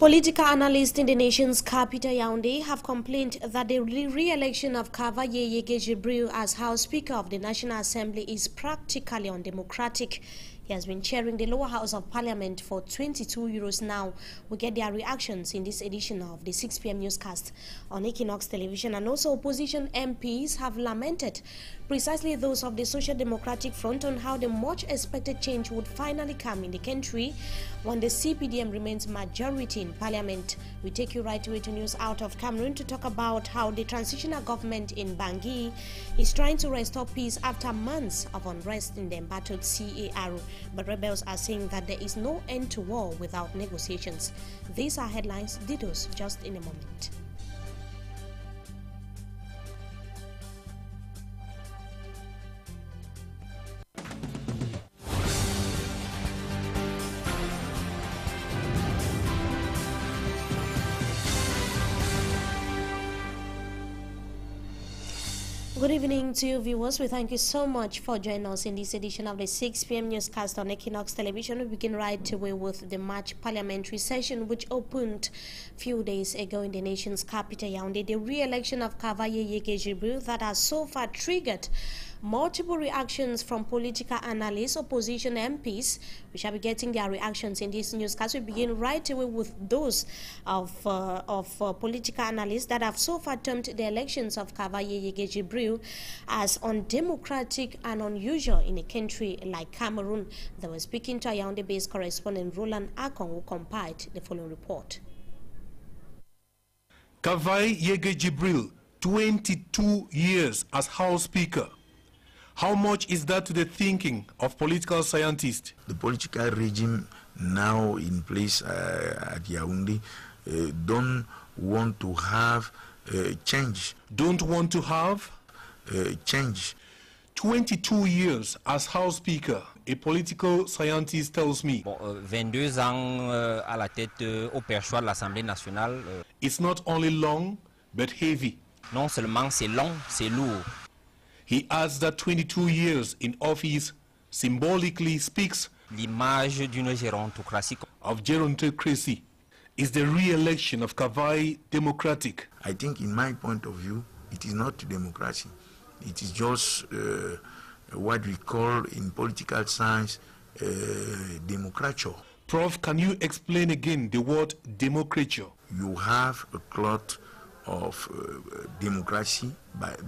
Political analysts in the nation's capital, Yaoundé, have complained that the re-election of Kava Yeye Jibril as House Speaker of the National Assembly is practically undemocratic. He has been chairing the lower house of parliament for 22 years now. We get their reactions in this edition of the 6 p.m. newscast on Equinox Television. And also opposition MPs have lamented, precisely those of the Social Democratic Front, on how the much expected change would finally come in the country when the CPDM remains majority in parliament. We take you right away to news out of Cameroon to talk about how the transitional government in Bangui is trying to restore peace after months of unrest in the embattled CAR. But rebels are saying that there is no end to war without negotiations. These are headlines, details just in a moment. Good evening to you viewers. We thank you so much for joining us in this edition of the 6 p.m. newscast on Equinox Television. We begin right away with the March parliamentary session, which opened a few days ago in the nation's capital, Yaoundé. The re-election of Kava Yeye Jibril that has so far triggered multiple reactions from political analysts, opposition MPs. We shall be getting their reactions in this newscast. We begin right away with those of political analysts that have so far termed the elections of Kava Yeye Jibril as undemocratic and unusual in a country like Cameroon. They were speaking to Yaoundé-based correspondent Roland Akon, who compiled the following report. Kava Yeye Jibril, 22 years as House Speaker. How much is that to the thinking of political scientists? The political regime now in place at Yaoundé don't want to have change. Don't want to have change. 22 years as House Speaker, a political scientist tells me. 22 ans à la tête au perchoir de l'Assemblée nationale. It's not only long, but heavy. Non seulement c'est long, c'est lourd. He adds that 22 years in office symbolically speaks l'image d'une gérontocratie. Of gerontocracy. Is the re-election of Kava democratic? I think, in my point of view, it is not democracy. It is just what we call in political science democrature. Prof, can you explain again the word democrature? You have a cloth of democracy,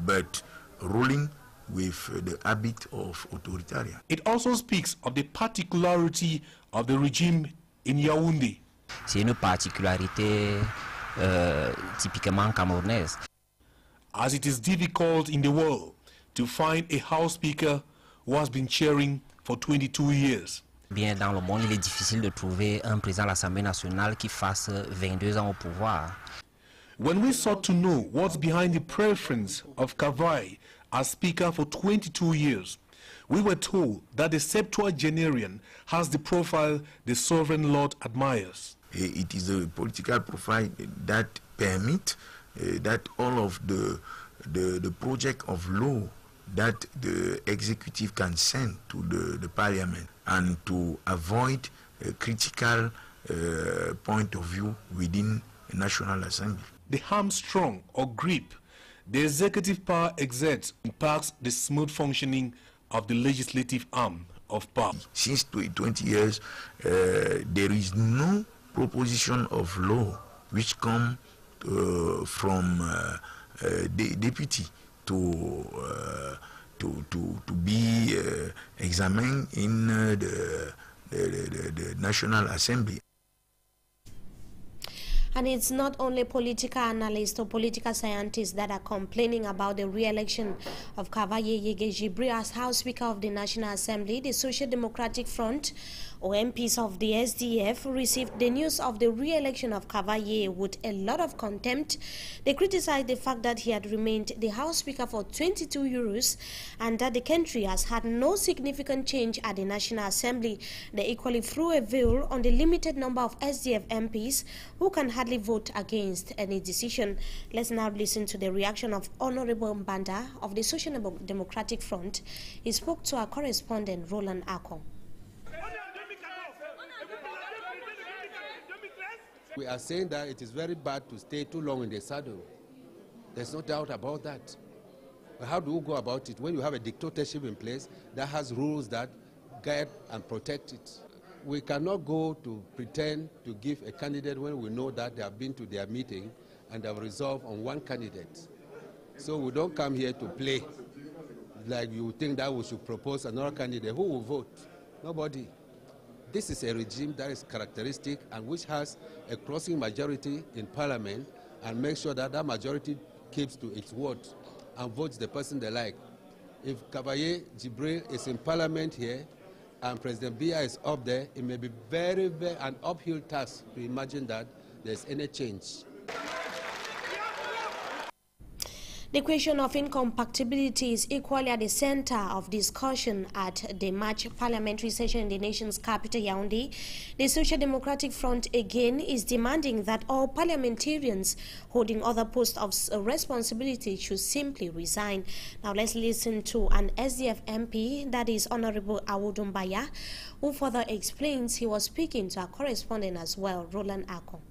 but ruling with the habit of authoritarian. It also speaks of the particularity of the regime in Yaoundé. C'est une particularité typiquement camerounaise. As it is difficult in the world to find a House Speaker who has been chairing for 22 years. Bien, dans le monde, il est difficile de trouver un président de l'Assemblée nationale qui fasse 22 ans au pouvoir. When we sought to know what's behind the preference of Kava as Speaker for 22 years, we were told that the septuagenarian has the profile the sovereign Lord admires. It is a political profile that permits that all of the project of law that the executive can send to the parliament, and to avoid a critical point of view within the National Assembly. The hamstrung or grip the executive power exerts impacts the smooth functioning of the legislative arm of power. Since 20 years, there is no proposition of law which come from the deputy to be examined in the National Assembly. And it's not only political analysts or political scientists that are complaining about the re-election of Kava Yeye Jibril as House Speaker of the National Assembly. The Social Democratic Front, or MPs of the SDF, received the news of the re-election of Kava Yeye with a lot of contempt. They criticized the fact that he had remained the House Speaker for 22 years and that the country has had no significant change at the National Assembly. They equally threw a veil on the limited number of SDF MPs who can hardly vote against any decision. Let's now listen to the reaction of Honorable Mbanda of the Social Democratic Front. He spoke to our correspondent Roland Akon. We are saying that it is very bad to stay too long in the saddle. There's no doubt about that. But how do you go about it when you have a dictatorship in place that has rules that guide and protect it? We cannot go to pretend to give a candidate when we know that they have been to their meeting and have resolved on one candidate. So we don't come here to play like you think that we should propose another candidate. Who will vote? Nobody. This is a regime that is characteristic and which has a crossing majority in parliament and makes sure that that majority keeps to its word and votes the person they like. If Cavaye Jibril is in parliament here and President Biya is up there, it may be very, very an uphill task to imagine that there's any change. The question of incompatibility is equally at the center of discussion at the March parliamentary session in the nation's capital, Yaoundé. The Social Democratic Front again is demanding that all parliamentarians holding other posts of responsibility should simply resign. Now let's listen to an SDF MP, that is Honorable Awudumbaya, who further explains he was speaking to our correspondent as well, Roland Ako.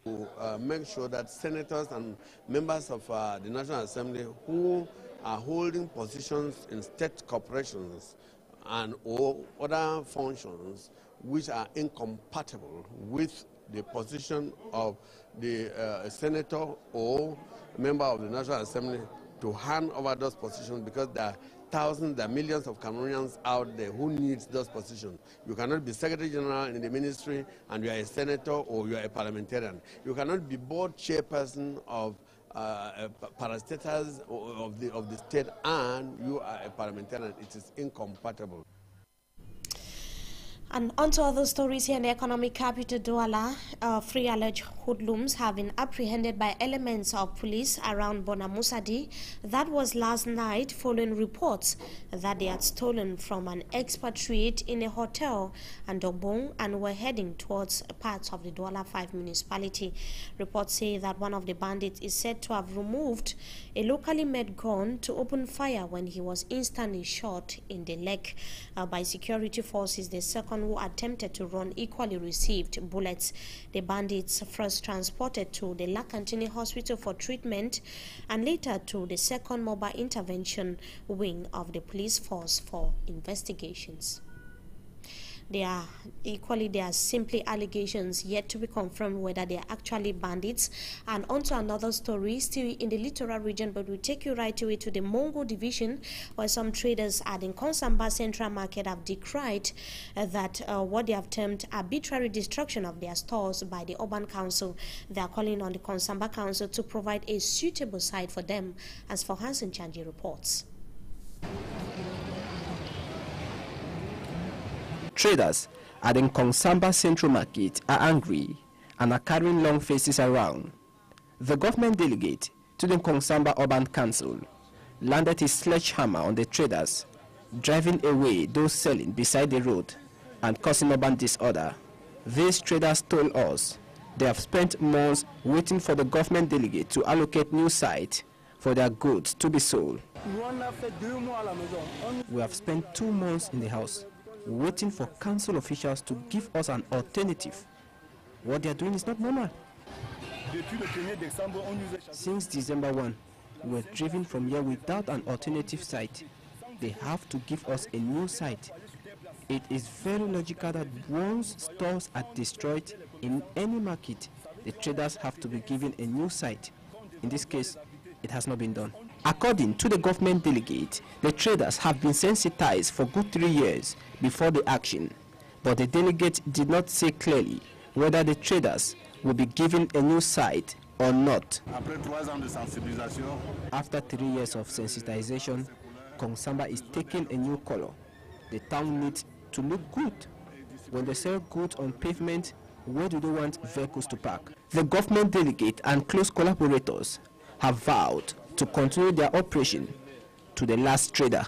To make sure that senators and members of the National Assembly who are holding positions in state corporations and or other functions which are incompatible with the position of the senator or member of the National Assembly to hand over those positions, because there are thousands, there are millions of Cameroonians out there who need those positions. You cannot be Secretary General in the ministry and you are a senator or you are a parliamentarian. You cannot be board chairperson of parastatals of the state and you are a parliamentarian. It is incompatible. And onto other stories here in the economic capital, Douala. 3 alleged hoodlums have been apprehended by elements of police around Bonamusadi. That was last night following reports that they had stolen from an expatriate in a hotel and Dobong and were heading towards parts of the Douala 5 municipality. Reports say that one of the bandits is said to have removed a locally made gun to open fire when he was instantly shot in the leg by security forces. The second who attempted to run equally received bullets. The bandits first transported to the Lakantini Hospital for treatment and later to the second mobile intervention wing of the police force for investigations. They are simply allegations yet to be confirmed whether they are actually bandits. And onto another story, still in the littoral region, but we take you right away to the Mongo division, where some traders at the Konsamba Central Market have decried that what they have termed arbitrary destruction of their stores by the Urban Council. They are calling on the Konsamba Council to provide a suitable site for them, as for Hansen Chanji reports. Traders at the Konsamba Central Market are angry and are carrying long faces around. The government delegate to the Konsamba Urban Council landed his sledgehammer on the traders, driving away those selling beside the road and causing urban disorder. These traders told us they have spent months waiting for the government delegate to allocate new sites for their goods to be sold. We have spent 2 months in the house waiting for council officials to give us an alternative. What they are doing is not normal. Since December 1, we were driven from here without an alternative site. They have to give us a new site. It is very logical that once stores are destroyed in any market, the traders have to be given a new site. In this case, it has not been done. According to the government delegate, the traders have been sensitized for good 3 years before the action, but the delegate did not say clearly whether the traders will be given a new site or not. After 3 years of sensitization, Konsamba is taking a new color. The town needs to look good. When they sell goods on pavement, where do they want vehicles to park? The government delegate and close collaborators have vowed to continue their operation to the last trader.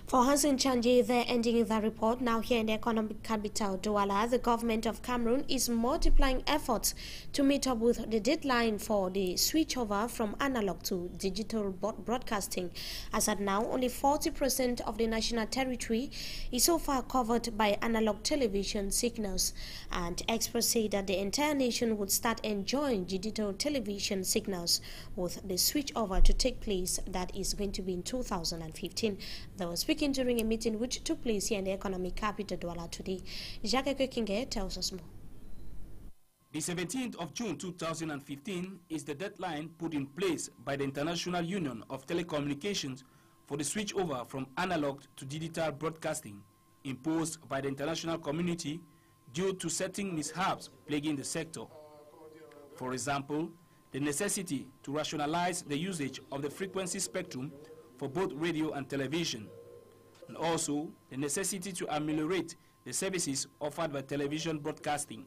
For Hassan Chanje, they're ending the report. Now here in the economic capital, Douala, the government of Cameroon is multiplying efforts to meet up with the deadline for the switchover from analog to digital broadcasting. As at now, only 40% of the national territory is so far covered by analog television signals. And experts say that the entire nation would start enjoying digital television signals with the switchover to take place. That is going to be in 2015. They were speaking during a meeting which took place here in the economic capital Douala today. Jacques Kinge tells us more. The 17th of June 2015 is the deadline put in place by the International Union of Telecommunications for the switchover from analog to digital broadcasting, imposed by the international community due to certain mishaps plaguing the sector. For example, the necessity to rationalize the usage of the frequency spectrum for both radio and television, and also the necessity to ameliorate the services offered by television broadcasting.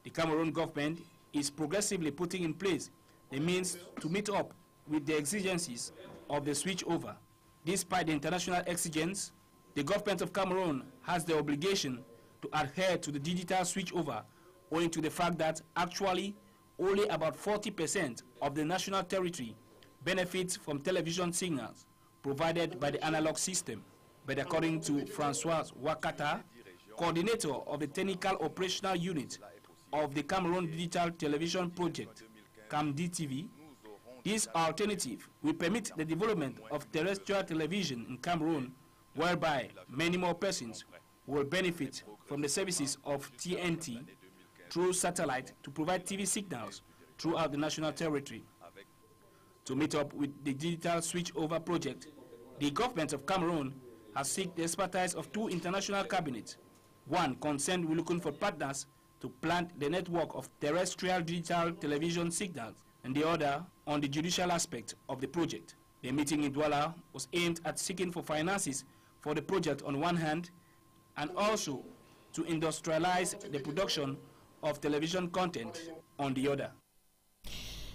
The Cameroon government is progressively putting in place the means to meet up with the exigencies of the switchover. Despite the international exigence, the government of Cameroon has the obligation to adhere to the digital switchover, owing to the fact that actually only about 40% of the national territory benefits from television signals provided by the analog system. But according to Francois Wakata, coordinator of the Technical Operational Unit of the Cameroon Digital Television Project, CAMDTV, this alternative will permit the development of terrestrial television in Cameroon, whereby many more persons will benefit from the services of TNT through satellite to provide TV signals throughout the national territory. To meet up with the digital switchover project, the government of Cameroon has sought the expertise of two international cabinets, one concerned with looking for partners to plant the network of terrestrial digital television signals, and the other on the judicial aspect of the project. The meeting in Douala was aimed at seeking for finances for the project on one hand, and also to industrialize the production of television content on the other.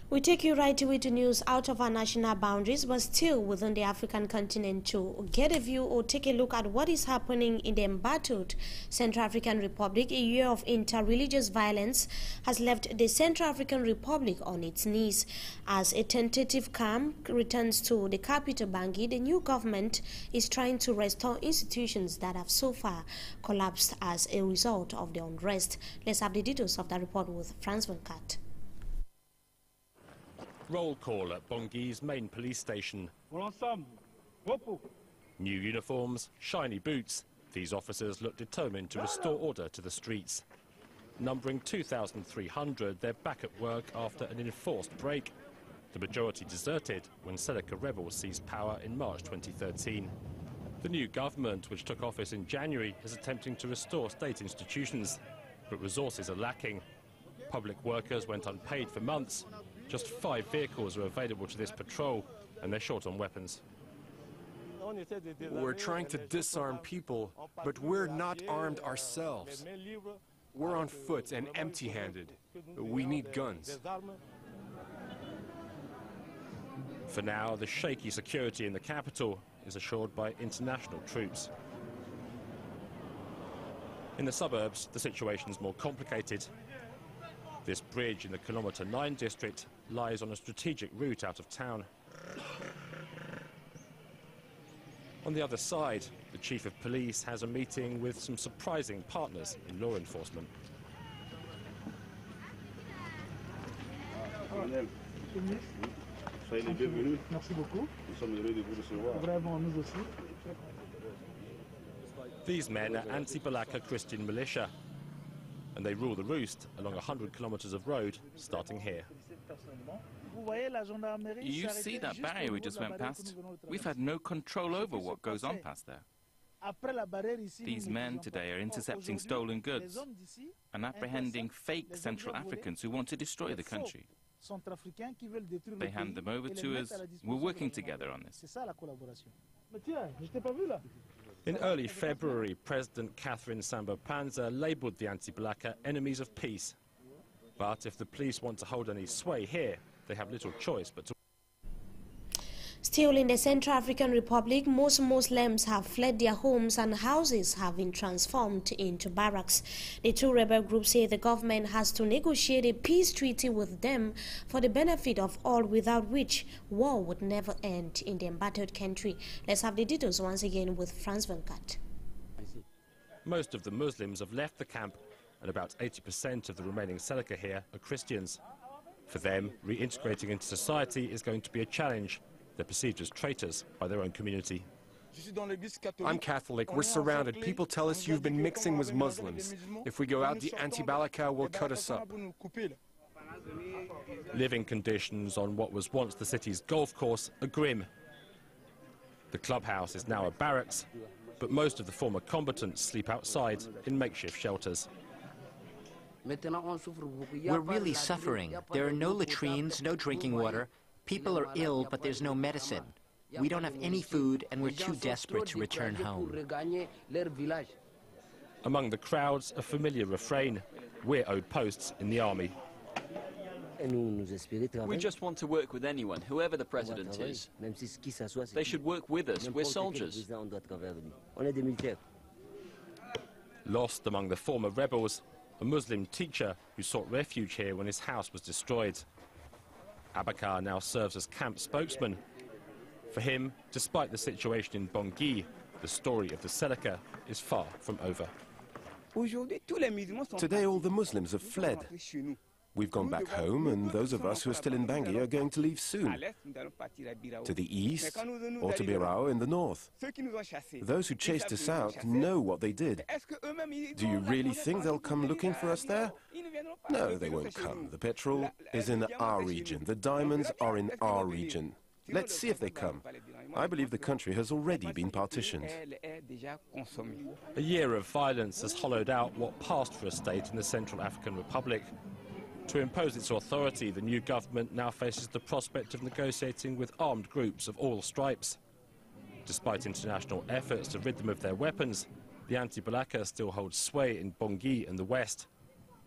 We take you right away to news out of our national boundaries, but still within the African continent to get a view or take a look at what is happening in the embattled Central African Republic. A year of inter-religious violence has left the Central African Republic on its knees. As a tentative calm returns to the capital, Bangui, the new government is trying to restore institutions that have so far collapsed as a result of the unrest. Let's have the details of that report with Franz Van Kat. Roll call at Bangui's main police station. New uniforms, shiny boots. These officers look determined to restore order to the streets. Numbering 2,300, they're back at work after an enforced break. The majority deserted when Seleka rebels seized power in March 2013. The new government, which took office in January, is attempting to restore state institutions, but resources are lacking. Public workers went unpaid for months. Just 5 vehicles are available to this patrol, and they're short on weapons. We're trying to disarm people, but we're not armed ourselves. We're on foot and empty-handed. We need guns. For now, the shaky security in the capital is assured by international troops. In the suburbs, the situation's more complicated. This bridge in the Kilometre 9 district lies on a strategic route out of town. On the other side, the chief of police has a meeting with some surprising partners in law enforcement. These men are anti-Balaka Christian militia, and they rule the roost along 100 kilometers of road, starting here. You see that barrier we just went past? We've had no control over what goes on past there. These men today are intercepting stolen goods and apprehending fake Central Africans who want to destroy the country. They hand them over to us. We're working together on this. In early February, President Catherine Samba-Panza labelled the anti-Balaka enemies of peace. But if the police want to hold any sway here, they have little choice but to... Still in the Central African Republic, most Muslims have fled their homes and houses have been transformed into barracks. The two rebel groups say the government has to negotiate a peace treaty with them for the benefit of all, without which war would never end in the embattled country. Let's have the details once again with Franz Venkat. Most of the Muslims have left the camp, and about 80% of the remaining Seleka here are Christians. For them, reintegrating into society is going to be a challenge. They're perceived as traitors by their own community. I'm Catholic. We're surrounded. People tell us you've been mixing with Muslims. If we go out, the anti-Balaka will cut us up. Living conditions on what was once the city's golf course are grim. The clubhouse is now a barracks, but most of the former combatants sleep outside in makeshift shelters. We're really suffering. There are no latrines, no drinking water. People are ill, but there's no medicine. We don't have any food, and we're too desperate to return home. Among the crowds, a familiar refrain: we're owed posts in the army. We just want to work with anyone, whoever the president is. They should work with us. We're soldiers. Lost among the former rebels, a Muslim teacher who sought refuge here when his house was destroyed. Abakar now serves as camp spokesman. For him, despite the situation in Bangui, the story of the Seleka is far from over. Today all the Muslims have fled. We've gone back home, and those of us who are still in Bangui are going to leave soon. To the east, or to Birao in the north. Those who chased us out know what they did. Do you really think they'll come looking for us there? No, they won't come. The petrol is in our region. The diamonds are in our region. Let's see if they come. I believe the country has already been partitioned. A year of violence has hollowed out what passed for a state in the Central African Republic. To impose its authority, the new government now faces the prospect of negotiating with armed groups of all stripes. Despite international efforts to rid them of their weapons, the anti-Balaka still holds sway in Bangui and the west.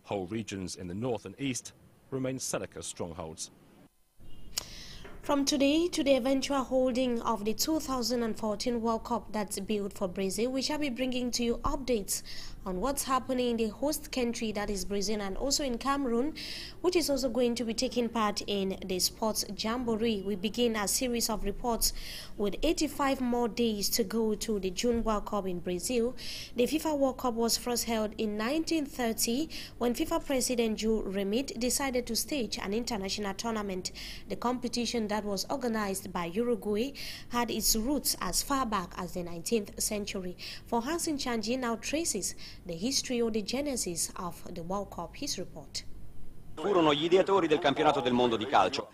Whole regions in the north and east remain Seleka strongholds. From today to the eventual holding of the 2014 World Cup that's built for Brazil, we shall be bringing to you updates on what's happening in the host country, that is Brazil, and also in Cameroon, which is also going to be taking part in the sports jamboree. We begin a series of reports with 85 more days to go to the June World Cup in Brazil. The FIFA World Cup was first held in 1930 when FIFA President Jules Rimet decided to stage an international tournament. The competition that was organized by Uruguay had its roots as far back as the 19th century. For Hansen Chanji now traces the history or the genesis of the World Cup. His report.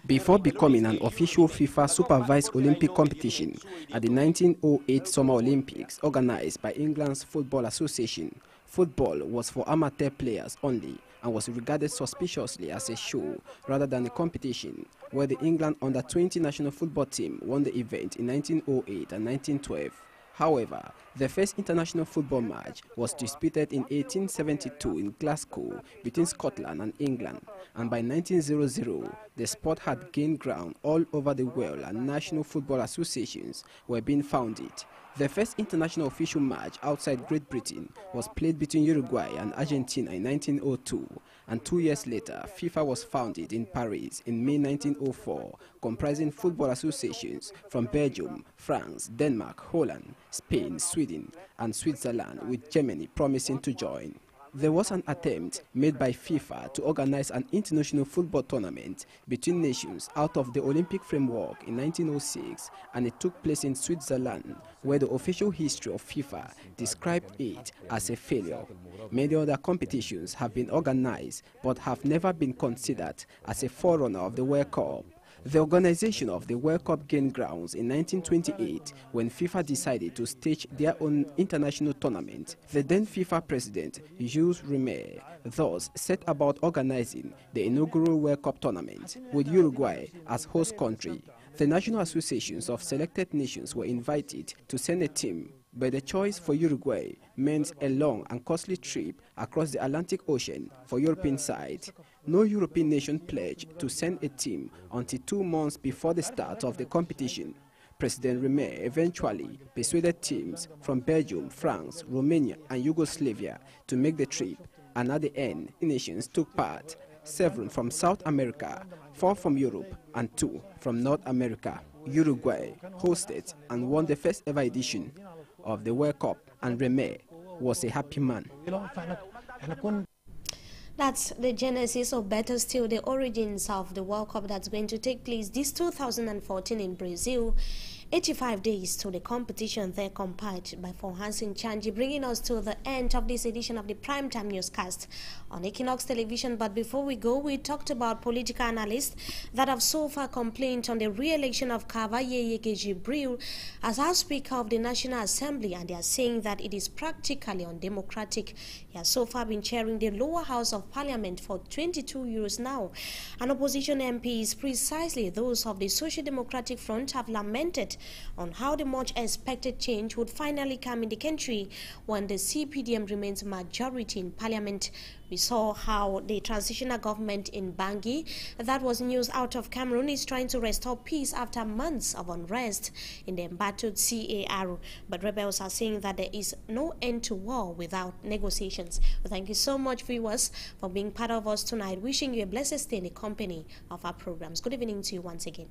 Before becoming an official FIFA supervised Olympic competition at the 1908 Summer Olympics organized by England's Football Association, football was for amateur players only and was regarded suspiciously as a show rather than a competition, where the England under-20 national football team won the event in 1908 and 1912. However, the first international football match was disputed in 1872 in Glasgow between Scotland and England, and by 1900 the sport had gained ground all over the world and national football associations were being founded. The first international official match outside Great Britain was played between Uruguay and Argentina in 1902, and 2 years later, FIFA was founded in Paris in May 1904, comprising football associations from Belgium, France, Denmark, Holland, Spain, Sweden, and Switzerland, with Germany promising to join. There was an attempt made by FIFA to organize an international football tournament between nations out of the Olympic framework in 1906, and it took place in Switzerland, where the official history of FIFA described it as a failure. Many other competitions have been organized but have never been considered as a forerunner of the World Cup. The organization of the World Cup gained grounds in 1928 when FIFA decided to stage their own international tournament. The then FIFA president, Jules Rimet, thus set about organizing the inaugural World Cup tournament, with Uruguay as host country. The national associations of selected nations were invited to send a team, but the choice for Uruguay meant a long and costly trip across the Atlantic Ocean for European side. No European nation pledged to send a team until 2 months before the start of the competition. President Remé eventually persuaded teams from Belgium, France, Romania, and Yugoslavia to make the trip, and at the end, nations took part, 7 from South America, 4 from Europe, and 2 from North America. Uruguay hosted and won the first ever edition of the World Cup, and Remé was a happy man. That's the genesis, or better still, the origins of the World Cup that's going to take place this 2014 in Brazil. 85 days to the competition there, compiled by Fonhansin Chanji, bringing us to the end of this edition of the Primetime Newscast on Equinox Television. But before we go, we talked about political analysts that have so far complained on the re-election of Kava Yeye Jibril as House Speaker of the National Assembly, and they are saying that it is practically undemocratic. He has so far been chairing the lower house of Parliament for 22 years now. And opposition MPs, precisely those of the Social Democratic Front, have lamented on how the much expected change would finally come in the country when the CPDM remains majority in Parliament. We saw how the transitional government in Bangui, that was news out of Cameroon, is trying to restore peace after months of unrest in the embattled CAR. But rebels are saying that there is no end to war without negotiations. Well, thank you so much, viewers, for being part of us tonight. Wishing you a blessed stay in the company of our programs. Good evening to you once again.